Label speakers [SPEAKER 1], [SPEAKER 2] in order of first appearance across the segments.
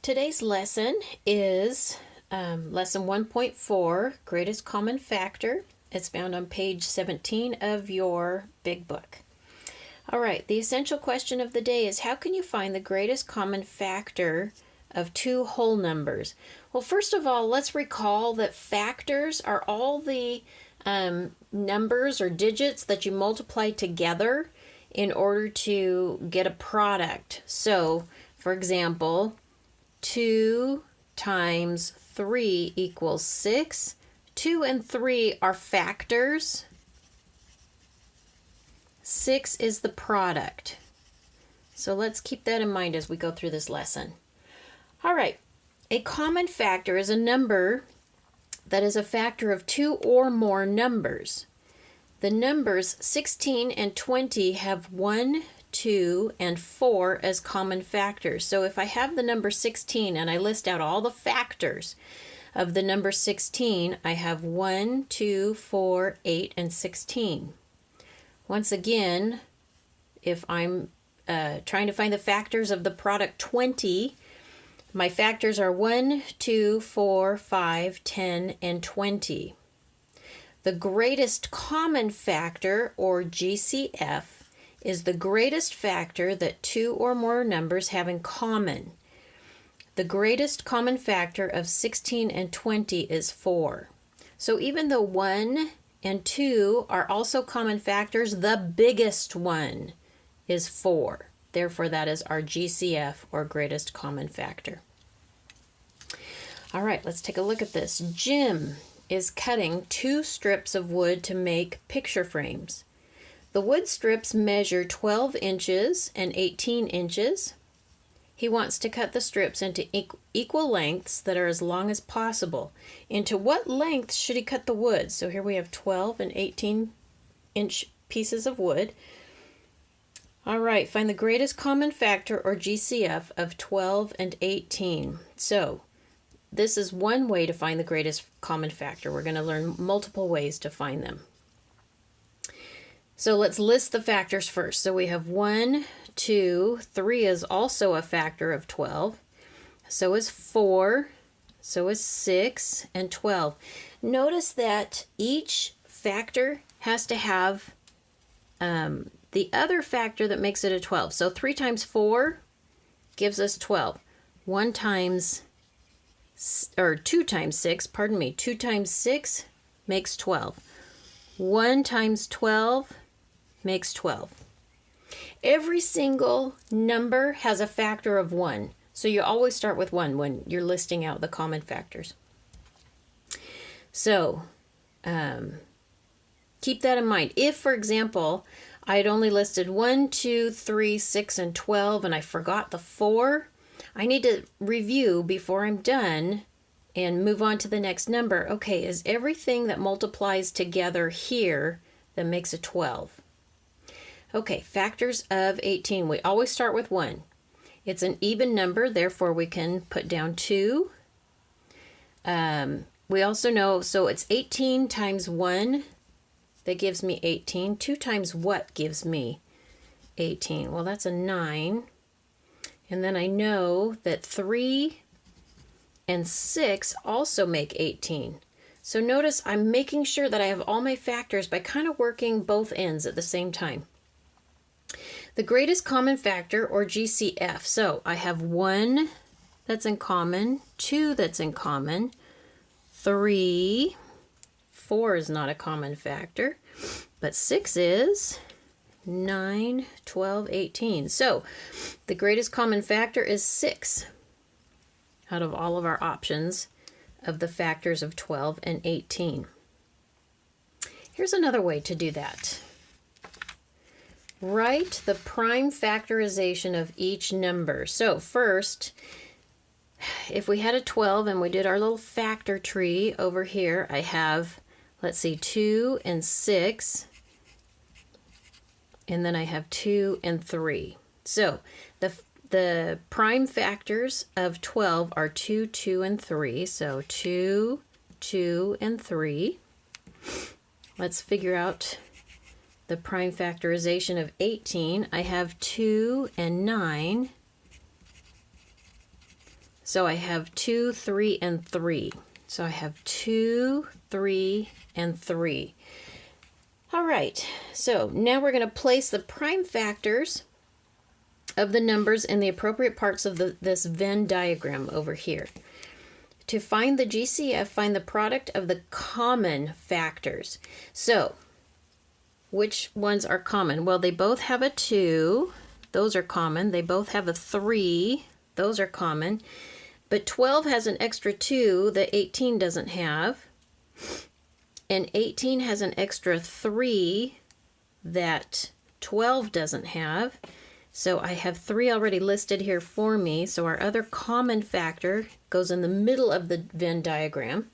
[SPEAKER 1] Today's lesson is lesson 1.4, Greatest Common Factor. It's found on page 17 of your big book. All right, the essential question of the day is, how can you find the greatest common factor of two whole numbers? Well, first of all, let's recall that factors are all the numbers or digits that you multiply together in order to get a product. So, for example, 2 times 3 equals 6. 2 and 3 are factors. 6 is the product. So let's keep that in mind as we go through this lesson. All right, a common factor is a number that is a factor of two or more numbers. The numbers 16 and 20 have 1, 2, and 4 as common factors. So if I have the number 16 and I list out all the factors of the number 16, I have 1, 2, 4, 8, and 16. Once again, if I'm trying to find the factors of the product 20, my factors are 1, 2, 4, 5, 10, and 20. The greatest common factor, or GCF, is the greatest factor that two or more numbers have in common. The greatest common factor of 16 and 20 is 4. So even though 1 and 2 are also common factors, the biggest one is 4. Therefore, that is our GCF, or greatest common factor. All right, let's take a look at this. Jim is cutting 2 strips of wood to make picture frames. The wood strips measure 12 inches and 18 inches. He wants to cut the strips into equal lengths that are as long as possible. Into what length should he cut the wood? So here we have 12 and 18-inch pieces of wood. All right, find the greatest common factor, or GCF, of 12 and 18. So this is one way to find the greatest common factor. We're going to learn multiple ways to find them. So let's list the factors first. So we have 1, 2, 3 is also a factor of 12. So is 4, so is 6, and 12. Notice that each factor has to have the other factor that makes it a 12. So 3 times 4 gives us 12. 2 times 6, 2 times 6 makes 12. 1 times 12 makes 12. Every single number has a factor of 1. So you always start with 1 when you're listing out the common factors. So keep that in mind. If, for example, I had only listed 1, 2, 3, 6, and 12, and I forgot the 4, I need to review before I'm done and move on to the next number. Okay, is everything that multiplies together here that makes a 12? Okay, factors of 18. We always start with 1. It's an even number, therefore we can put down 2. We also know, so it's 18 times 1 that gives me 18. 2 times what gives me 18? Well, that's a 9. And then I know that 3 and 6 also make 18. So notice I'm making sure that I have all my factors by kind of working both ends at the same time. The greatest common factor, or GCF. So I have 1 that's in common, 2 that's in common, 3, 4 is not a common factor, but 6 is, 9, 12, 18. So the greatest common factor is 6 out of all of our options of the factors of 12 and 18. Here's another way to do that. Write the prime factorization of each number. So first, if we had a 12 and we did our little factor tree over here, I have, let's see, 2 and 6, and then I have 2 and 3. So the prime factors of 12 are 2, 2, and 3. So 2, 2, and 3. Let's figure out the prime factorization of 18. I have 2 and 9. So I have 2, 3, and 3. So I have 2, 3, and 3. All right, so now we're going to place the prime factors of the numbers in the appropriate parts of this Venn diagram over here. To find the GCF, find the product of the common factors. So, which ones are common? Well, they both have a 2. Those are common. They both have a 3. Those are common. But 12 has an extra 2 that 18 doesn't have. And 18 has an extra 3 that 12 doesn't have. So I have 3 already listed here for me. So our other common factor goes in the middle of the Venn diagram.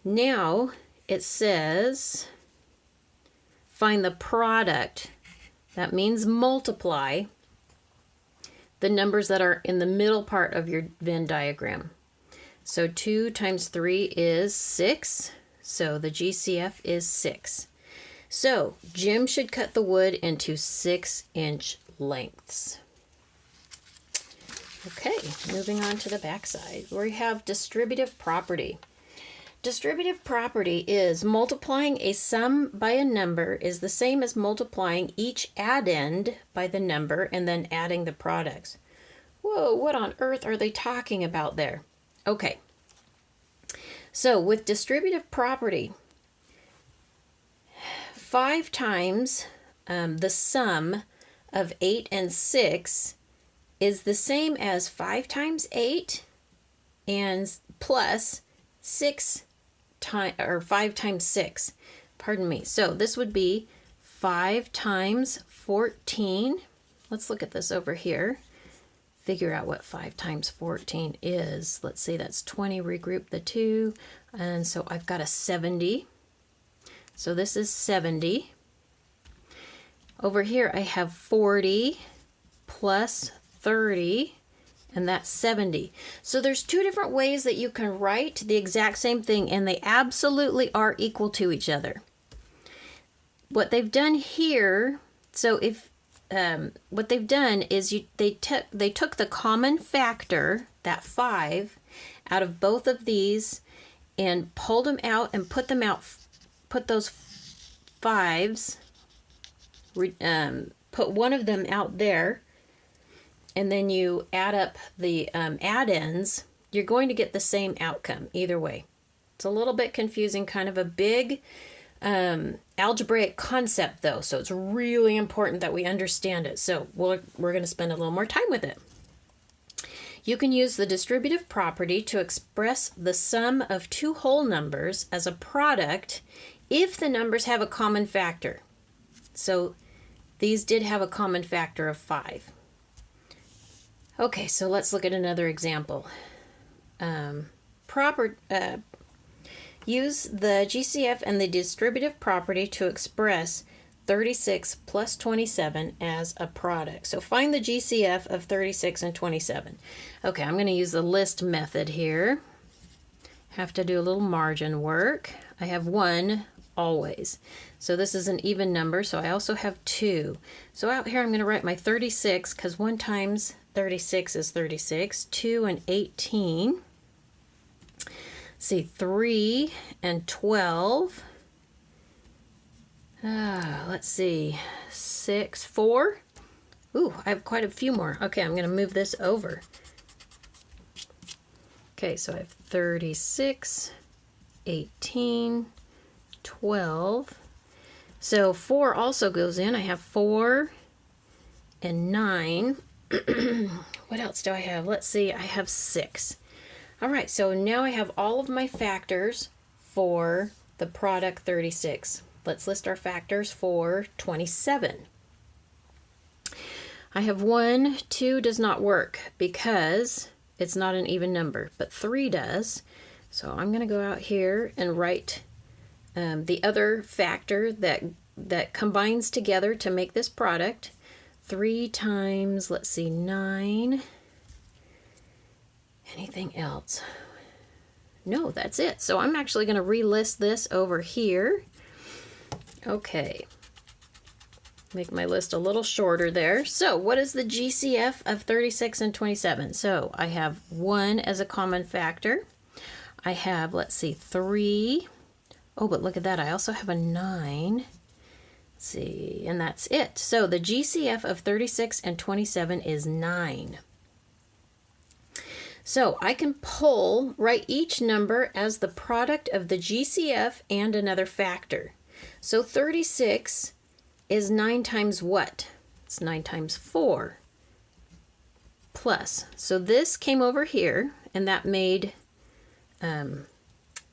[SPEAKER 1] Now it says find the product. That means multiply the numbers that are in the middle part of your Venn diagram. So 2 times 3 is 6. So the GCF is 6. So Jim should cut the wood into 6-inch lengths. Okay, moving on to the back side, where we have distributive property. Distributive property is multiplying a sum by a number is the same as multiplying each addend by the number and then adding the products. Whoa, what on earth are they talking about there? Okay, so with distributive property, 5 times the sum of 8 and 6 is the same as 5 times 8 and plus 6 times, or 5 times 6. Pardon me. So this would be 5 times 14. Let's look at this over here. Figure out what 5 times 14 is. Let's see, that's 20. Regroup the 2. And so I've got a 70. So this is 70. Over here I have 40 plus 30, and that's 70. So there's 2 different ways that you can write the exact same thing, and they absolutely are equal to each other. What they've done here, so if what they've done is they took the common factor, that 5, out of both of these and pulled them out and put those 5s, put one of them out there, and then you add up the addends, you're going to get the same outcome either way. It's a little bit confusing, kind of a big algebraic concept though, so it's really important that we understand it. So we're going to spend a little more time with it. You can use the distributive property to express the sum of 2 whole numbers as a product if the numbers have a common factor. So these did have a common factor of 5. Okay, so let's look at another example. Use the GCF and the distributive property to express 36 plus 27 as a product. So find the GCF of 36 and 27. Okay, I'm going to use the list method here. Have to do a little margin work. I have 1 always. So this is an even number, so I also have 2. So out here I'm going to write my 36 because 1 times 36 is 36. 2 and 18. See, 3 and 12. Let's see, 6, 4. Ooh, I have quite a few more. Okay, I'm going to move this over. Okay, so I have 36, 18, 12. So 4 also goes in. I have 4 and 9. What else do I have? Let's see, I have 6. All right, so now I have all of my factors for the product 36. Let's list our factors for 27. I have 1, 2 does not work because it's not an even number, but 3 does. So I'm going to go out here and write the other factor that combines together to make this product. 3 times, let's see, 9. Anything else? No, that's it. So I'm actually going to relist this over here. Okay. Make my list a little shorter there. So what is the GCF of 36 and 27? So I have 1 as a common factor. I have, let's see, 3. Oh, but look at that. I also have a 9. Let's see, and that's it. So the GCF of 36 and 27 is 9. So I can write each number as the product of the GCF and another factor. So 36 is 9 times what? It's 9 times 4 plus. So this came over here, and that made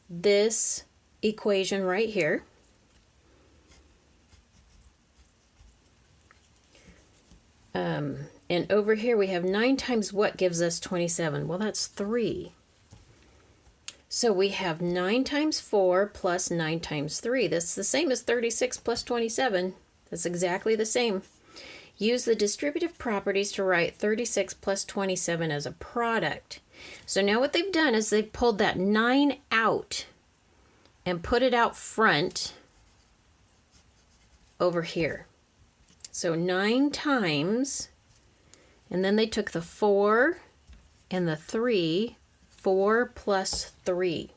[SPEAKER 1] this equation right here. And over here we have 9 times what gives us 27? Well, that's 3. So we have 9 times 4 plus 9 times 3. That's the same as 36 plus 27. That's exactly the same. Use the distributive properties to write 36 plus 27 as a product. So now what they've done is they've pulled that 9 out and put it out front over here. So 9 times, and then they took the 4 and the 3, 4 plus 3.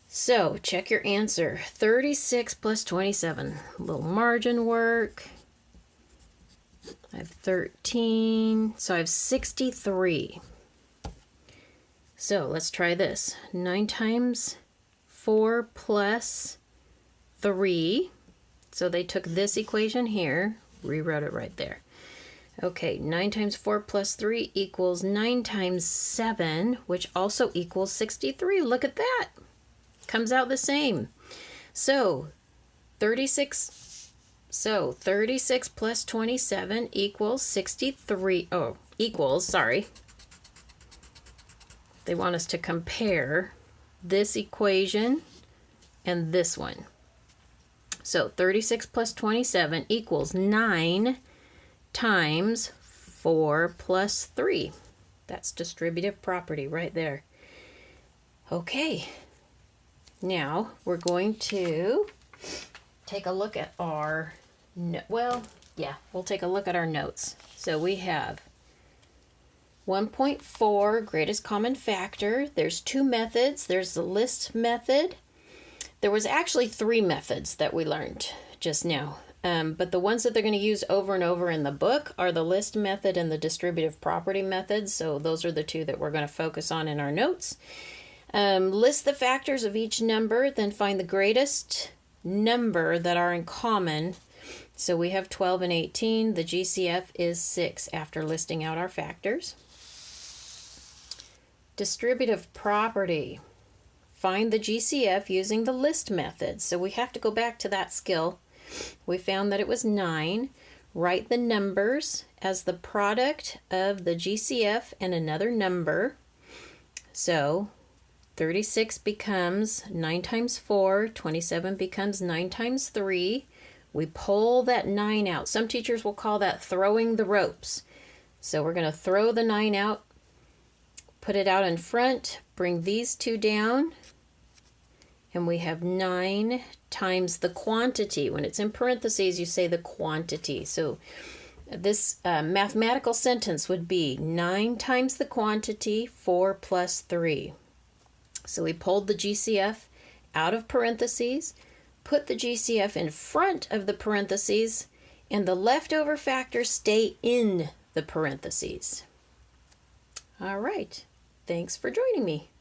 [SPEAKER 1] So check your answer. 36 plus 27. A little margin work. I have 13. So I have 63. So let's try this. 9 times 4 plus 3. So they took this equation here, rewrote it right there. Okay, 9 times 4 plus 3 equals 9 times 7, which also equals 63. Look at that. Comes out the same. So 36 plus 27 equals 63. Oh, equals, sorry. They want us to compare this equation and this one. So 36 plus 27 equals 9 times 4 plus 3. That's distributive property right there. Okay. Now we're going to take a look at our, we'll take a look at our notes. So we have 1.4, greatest common factor. There's 2 methods. There's the list method. There was actually 3 methods that we learned just now. But the ones that they're going to use over and over in the book are the list method and the distributive property method. So those are the 2 that we're going to focus on in our notes. List the factors of each number, then find the greatest number that are in common. So we have 12 and 18. The GCF is 6 after listing out our factors. Distributive property. Find the GCF using the list method. So we have to go back to that skill. We found that it was 9. Write the numbers as the product of the GCF and another number. So 36 becomes 9 times 4. 27 becomes 9 times 3. We pull that 9 out. Some teachers will call that throwing the ropes. So we're going to throw the 9 out, put it out in front, bring these 2 down, and we have 9 times the quantity. When it's in parentheses, you say the quantity. So this mathematical sentence would be 9 times the quantity, 4 plus 3. So we pulled the GCF out of parentheses, put the GCF in front of the parentheses, and the leftover factors stay in the parentheses. All right. Thanks for joining me.